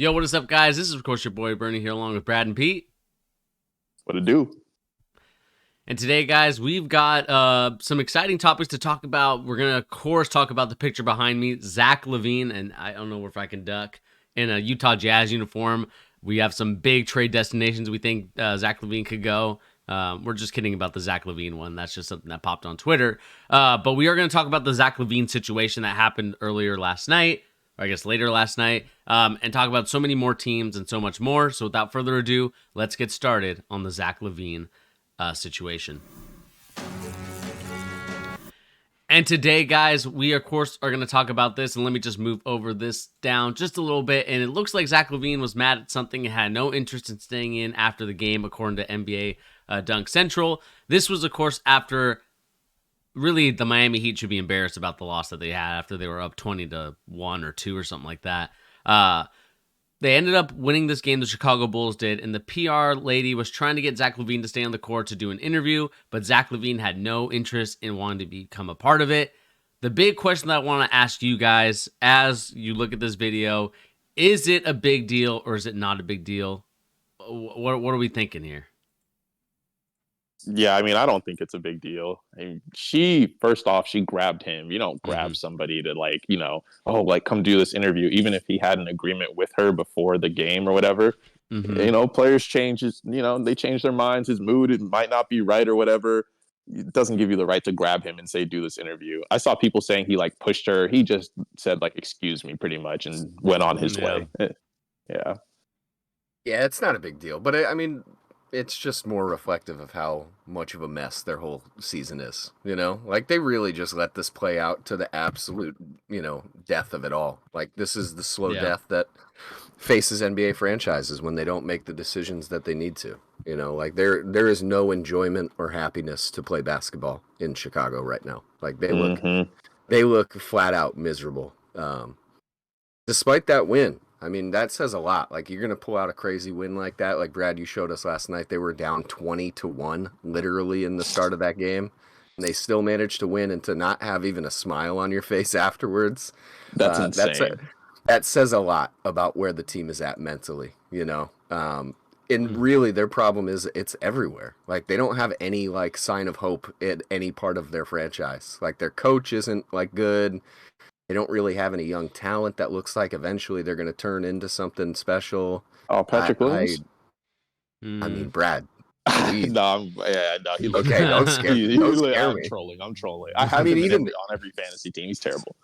Yo, what is up, guys? This is, of course, your boy Bernie here along with Brad and Pete. What it do? And today, guys, we've got some exciting topics to talk about. We're going to, of course, talk about the picture behind me, Zach LaVine, and I don't know if I can duck, in a Utah Jazz uniform. We have some big trade destinations we think Zach LaVine could go. We're just kidding about the Zach LaVine one. That's just something that popped on Twitter. But we are going to talk about the Zach LaVine situation that happened earlier last night, or I guess later last night, and talk about so many more teams and so much more. So without further ado, let's get started on the Zach LaVine situation. And today, guys, we, of course, are going to talk about this. And let me just move over this down just a little bit. And it looks like Zach LaVine was mad at something and had no interest in staying in after the game, according to NBA Dunk Central. This was, of course, after really the Miami Heat should be embarrassed about the loss that they had after they were up 20-1 or 2 or something like that. They ended up winning this game, the Chicago Bulls did, and the PR lady was trying to get Zach LaVine to stay on the court to do an interview, but Zach LaVine had no interest in wanting to become a part of it. The big question that I want to ask you guys as you look at this video, is it a big deal or is it not a big deal? What are we thinking here? Yeah, I mean, I don't think it's a big deal. I mean, she grabbed him. You don't grab somebody to come do this interview, even if he had an agreement with her before the game or whatever. Players change they change their minds. His mood, it might not be right or whatever. It doesn't give you the right to grab him and say, do this interview. I saw people saying he pushed her. He just said excuse me pretty much and went on his way. Yeah. Yeah, it's not a big deal, but I mean, it's just more reflective of how much of a mess their whole season is, they really just let this play out to the absolute, death of it all. This is the slow death that faces NBA franchises when they don't make the decisions that they need to, there is no enjoyment or happiness to play basketball in Chicago right now. They look flat out miserable. Despite that win, I mean, that says a lot. You're going to pull out a crazy win like that. Brad, you showed us last night, they were down 20-1, literally in the start of that game. And they still managed to win and to not have even a smile on your face afterwards. That's insane. That says a lot about where the team is at mentally, And really, their problem is it's everywhere. They don't have any, sign of hope in any part of their franchise. Their coach isn't, good. They don't really have any young talent that looks like eventually they're going to turn into something special. Oh, Patrick Williams? I mean, Brad. He looks okay. Don't scare me. I'm trolling. I have him on every fantasy team. He's terrible.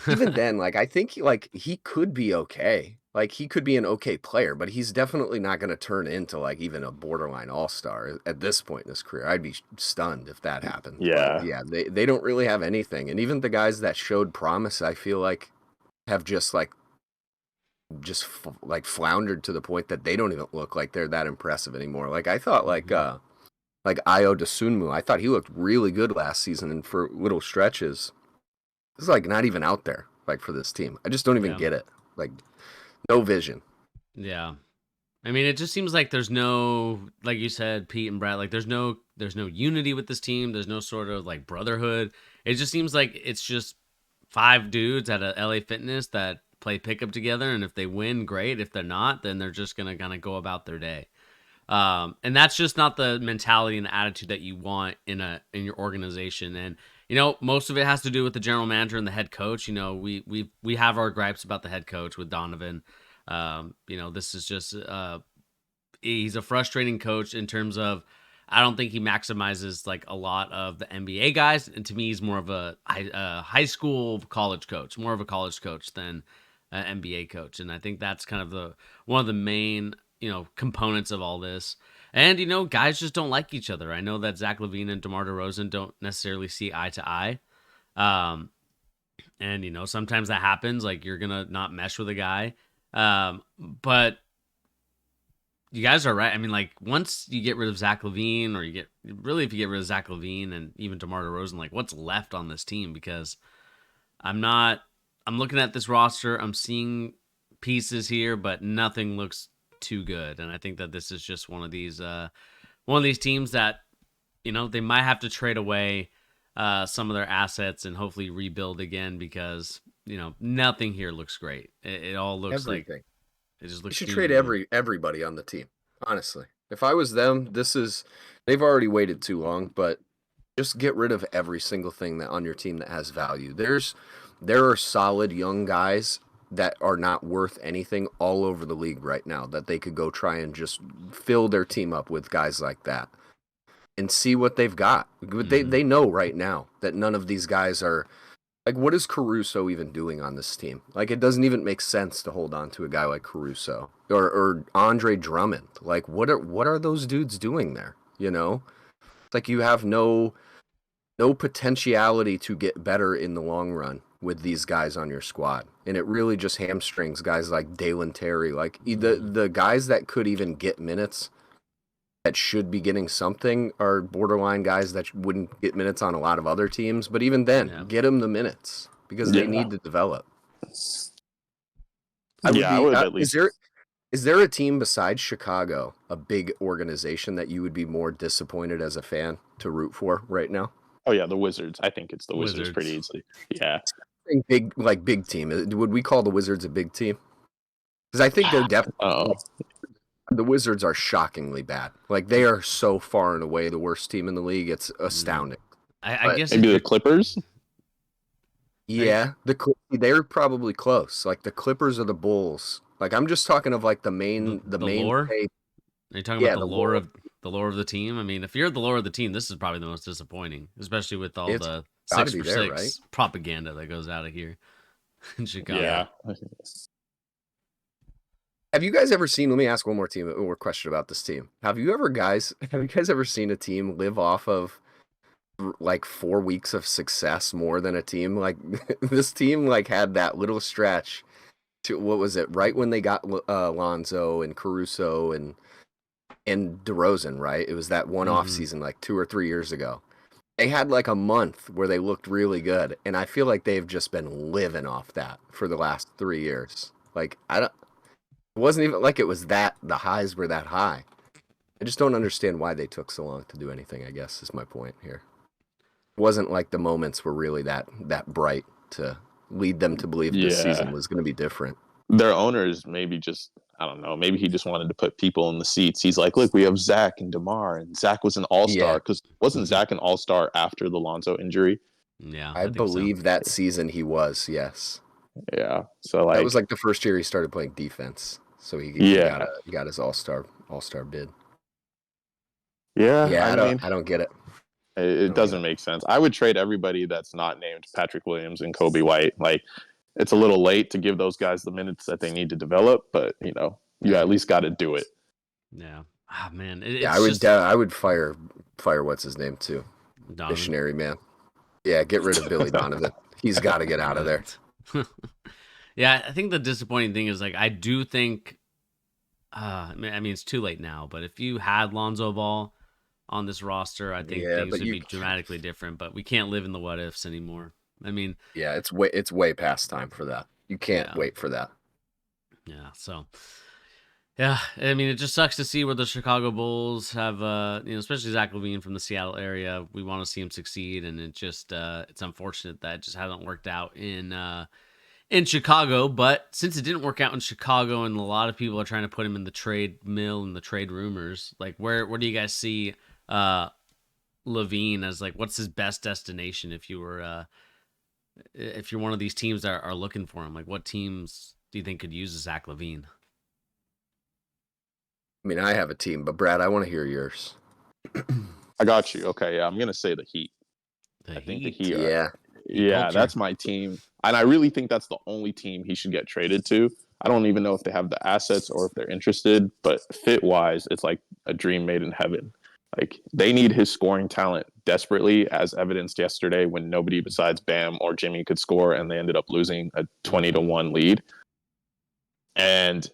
Even then, I think he could be okay. He could be an okay player, but he's definitely not going to turn into even a borderline all-star at this point in his career. I'd be stunned if that happened. Yeah. But yeah, they don't really have anything. And even the guys that showed promise, I feel have just floundered to the point that they don't even look like they're that impressive anymore. I thought Ayo Dosunmu, I thought he looked really good last season, and for little stretches, it's not even out there for this team. I just don't even get it. No vision. Yeah. I mean, it just seems like there's no, like you said, Pete and Brad, there's no unity with this team. There's no sort of brotherhood. It just seems like it's just 5 dudes at a LA Fitness that play pickup together, and if they win, great. If they're not, then they're just gonna kind of go about their day. And that's just not the mentality and the attitude that you want in your organization. And most of it has to do with the general manager and the head coach. We have our gripes about the head coach with Donovan. This is just he's a frustrating coach in terms of I don't think he maximizes a lot of the NBA guys, and to me, he's more of a high school college coach, more of a college coach than an NBA coach. And I think that's kind of one of the main components of all this. And, guys just don't like each other. I know that Zach LaVine and DeMar DeRozan don't necessarily see eye to eye. And, sometimes that happens. You're going to not mesh with a guy. But you guys are right. I mean, once you get rid of Zach LaVine, or if you get rid of Zach LaVine and even DeMar DeRozan, what's left on this team? Because I'm looking at this roster. I'm seeing pieces here, but nothing looks too good. And I think that this is just one of these teams that, they might have to trade away some of their assets and hopefully rebuild again, because, nothing here looks great. It all looks everything. It just You looks should doom trade and gloom. everybody on the team. Honestly, if I was them, they've already waited too long. But just get rid of every single thing that on your team that has value. There are solid young guys that are not worth anything all over the league right now that they could go try and just fill their team up with guys like that and see what they've got. They know right now that none of these guys are like, what is Caruso even doing on this team? Like, it doesn't even make sense to hold on to a guy like Caruso or Andre Drummond. Like, what are those dudes doing there? You know, it's like you have no potentiality to get better in the long run with these guys on your squad, and it really just hamstrings guys like Dalen Terry, like the guys that could even get minutes that should be getting something are borderline guys that wouldn't get minutes on a lot of other teams. But even then, get them the minutes because they need to develop. I would at least. Is there a team besides Chicago, a big organization that you would be more disappointed as a fan to root for right now? Oh yeah, the Wizards. I think it's the Wizards pretty easily. Yeah. Big team. Would we call the Wizards a big team? Because I think they're definitely. The Wizards are shockingly bad. Like, they are so far and away the worst team in the league. It's astounding. I guess maybe the Clippers. Yeah, they're probably close. Like, the Clippers or the Bulls. Like, I'm just talking of like the main lore. Are you talking about the lore of the team? I mean, if you're the lore of the team, this is probably the most disappointing, especially with all the 6-for-6 propaganda that goes out of here in Chicago. Yeah. Have you guys ever seen? Let me ask one more question about this team. Have you guys ever seen a team live off of like 4 weeks of success more than a team like this team? Like, had that little stretch to what was it? Right when they got Lonzo and Caruso and DeRozan, right? It was that one off season like 2 or 3 years ago. They had like a month where they looked really good, and I feel like they've just been living off that for the last 3 years. Like, it wasn't even like it was that the highs were that high. I just don't understand why they took so long to do anything, I guess, is my point here. It wasn't like the moments were really that bright to lead them to believe this season was going to be different. Their owners maybe just, I don't know, maybe he just wanted to put people in the seats. He's like, look, we have Zach and DeMar, and Zach was an all-star, because wasn't Zach an all-star after the Lonzo injury? Yeah, I believe that season he was, yes. Yeah, so like that was like the first year he started playing defense, so he got his all-star bid. Yeah, I don't get it. It doesn't make sense. I would trade everybody that's not named Patrick Williams and Kobe White. Like, it's a little late to give those guys the minutes that they need to develop, but you at least got to do it. Yeah. Ah, man. I would fire what's his name too, Donovan. Missionary man. Yeah, get rid of Billy Donovan. He's got to get out of there. Yeah, I think the disappointing thing is, like, I do think, I mean, it's too late now, but if you had Lonzo Ball on this roster, I think things would be dramatically different, but we can't live in the what ifs anymore. I mean, yeah, it's way past time for that. You can't wait for that. Yeah, so yeah, I mean, it just sucks to see where the Chicago Bulls have, especially Zach LaVine from the Seattle area. We want to see him succeed, and it just it's unfortunate that it just hasn't worked out in Chicago. But since it didn't work out in Chicago, and a lot of people are trying to put him in the trade mill and the trade rumors, like where do you guys see LaVine as, like, what's his best destination if you're one of these teams that are looking for him? Like, what teams do you think could use Zach LaVine? I mean, I have a team, but Brad, I want to hear yours. I got you. Okay, yeah, I'm gonna say the Heat. I think the Heat. Yeah, that's my team, and I really think that's the only team he should get traded to. I don't even know if they have the assets or if they're interested, but fit-wise, it's like a dream made in heaven. Like, they need his scoring talent desperately, as evidenced yesterday when nobody besides Bam or Jimmy could score, and they ended up losing a 20-1 lead. And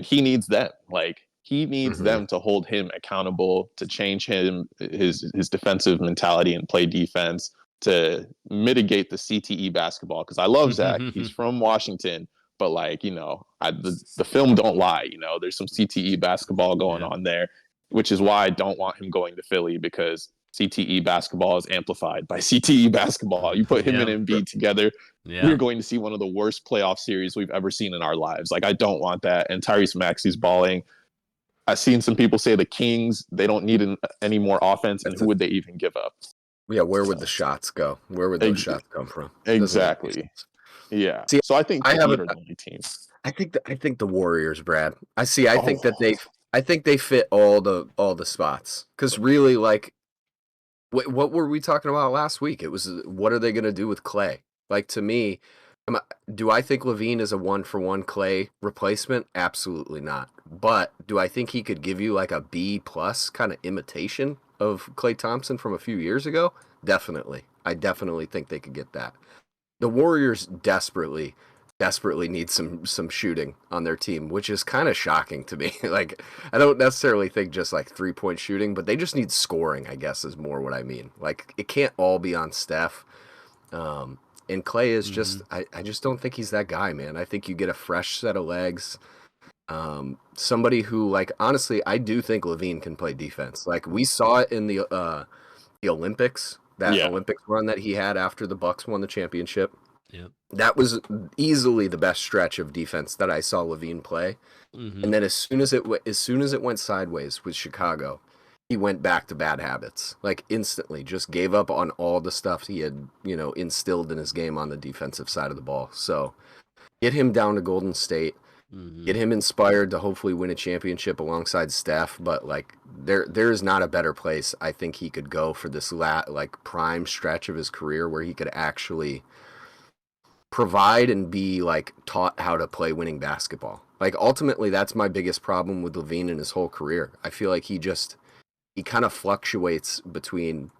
he needs them. Like, he needs them to hold him accountable, to change his defensive mentality and play defense, to mitigate the CTE basketball. Because I love Zach. He's from Washington. But, like, the film don't lie. There's some CTE basketball going on there, which is why I don't want him going to Philly, because CTE basketball is amplified by CTE basketball. You put him and Embiid together, we're going to see one of the worst playoff series we've ever seen in our lives. Like, I don't want that. And Tyrese Maxey's balling. I've seen some people say the Kings, they don't need any more offense, and who would they even give up? Yeah, where would the shots go? Where would those shots come from? Exactly. Yeah. See, so I think the Heat are the only team. I think the Warriors, Brad. I think they fit all the spots. Because really, like, what were we talking about last week? It was, what are they going to do with Clay? Like, to me, do I think LaVine is a 1-for-1 Clay replacement? Absolutely not. But do I think he could give you like a B+ kind of imitation of Klay Thompson from a few years ago? Definitely. I definitely think they could get that. The Warriors desperately need some shooting on their team, which is kind of shocking to me. Like, I don't necessarily think just like 3-point shooting, but they just need scoring, I guess, is more what I mean. Like, it can't all be on Steph. And Clay is just, I just don't think he's that guy, man. I think you get a fresh set of legs. Somebody who, like, honestly, I do think LaVine can play defense. Like, we saw it in the Olympics, Olympics run that he had after the Bucks won the championship. Yep. That was easily the best stretch of defense that I saw LaVine play. And then as soon as it went sideways with Chicago, he went back to bad habits. Like, instantly, just gave up on all the stuff he had, instilled in his game on the defensive side of the ball. So get him down to Golden State, get him inspired to hopefully win a championship alongside Steph. But like, there is not a better place I think he could go for this prime stretch of his career where he could actually provide and be like taught how to play winning basketball. Like, ultimately, that's my biggest problem with LaVine in his whole career. I feel like he kind of fluctuates between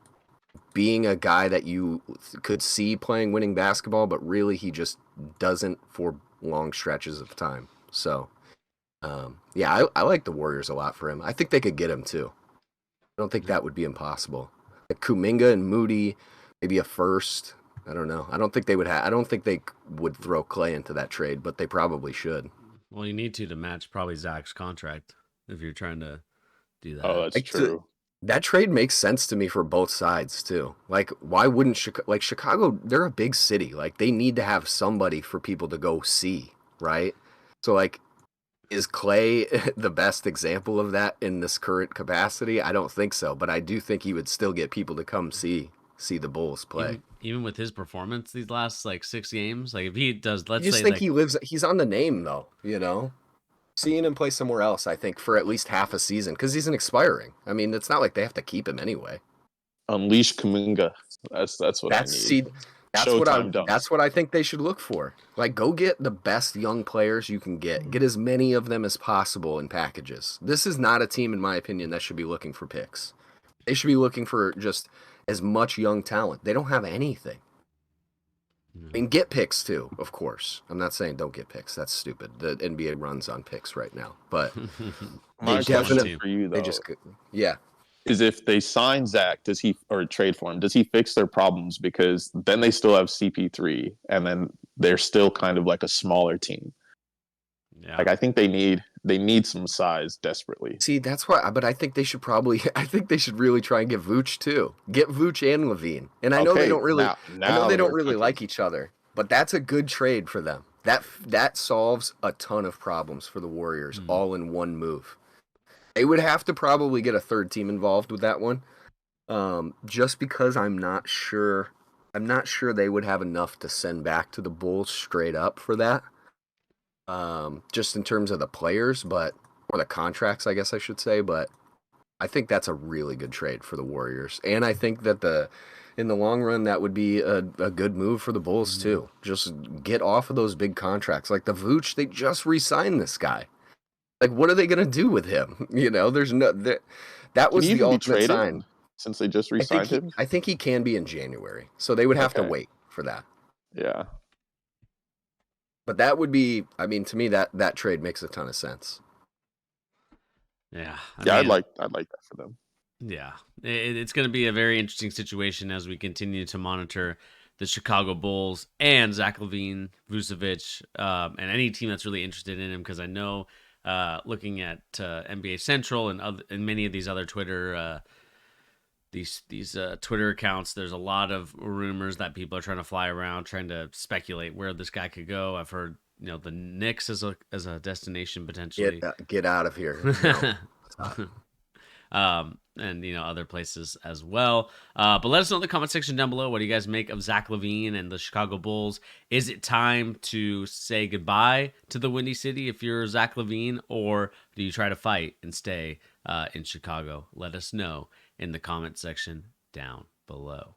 being a guy that you could see playing winning basketball, but really he just doesn't for long stretches of time. So, I like the Warriors a lot for him. I think they could get him too. I don't think that would be impossible. Like Kuminga and Moody, maybe a first. I don't know. I don't think they would throw Clay into that trade, but they probably should. Well, you need to match probably Zach's contract if you're trying to do that. Oh, that's true. That trade makes sense to me for both sides too. Like, why wouldn't Chicago? They're a big city. Like, they need to have somebody for people to go see, right? So, like, is Clay the best example of that in this current capacity? I don't think so, but I do think he would still get people to come see the Bulls play. Even with his performance these last 6 games, like if he does, let's I just say, think he's on the name though, Seeing him play somewhere else, I think, for at least half a season, because he's an expiring. I mean, it's not like they have to keep him anyway. Unleash Kuminga. That's what I need. That's what I think they should look for. Like, go get the best young players you can get. Get as many of them as possible in packages. This is not a team, in my opinion, that should be looking for picks. They should be looking for just as much young talent. They don't have anything. I mean, get picks too, of course. I'm not saying don't get picks. That's stupid. The NBA runs on picks right now. But my question for you, though, is if they sign Zach, or trade for him, does he fix their problems? Because then they still have CP3, and then they're still kind of like a smaller team. Yeah. Like, I think they need some size desperately. See, that's why. But I think they should really try and get Vooch too. Get Vooch and LaVine. And I know they don't really. I know they don't really like each other. But that's a good trade for them. That solves a ton of problems for the Warriors, all in one move. They would have to probably get a third team involved with that one, just because I'm not sure they would have enough to send back to the Bulls straight up for that. Just in terms of the players, or the contracts, I guess I should say. But I think that's a really good trade for the Warriors, and I think that in the long run, that would be a good move for the Bulls too. Just get off of those big contracts, like the Vooch. They just re-signed this guy. Like, what are they gonna do with him? There's no that was the ultimate sign. Since they just re-signed him, I think he can be in January, so they would have to wait for that. Yeah. But that would be, I mean, to me, that trade makes a ton of sense. Yeah. I'd like that for them. Yeah. It's going to be a very interesting situation as we continue to monitor the Chicago Bulls and Zach LaVine, Vucevic, and any team that's really interested in him, because I know looking at NBA Central and many of these other Twitter these Twitter accounts. There's a lot of rumors that people are trying to fly around, trying to speculate where this guy could go. I've heard, the Knicks as a destination potentially. Get out of here. No. And other places as well. But let us know in the comment section down below. What do you guys make of Zach LaVine and the Chicago Bulls? Is it time to say goodbye to the Windy City if you're Zach LaVine, or do you try to fight and stay in Chicago? Let us know in the comment section down below.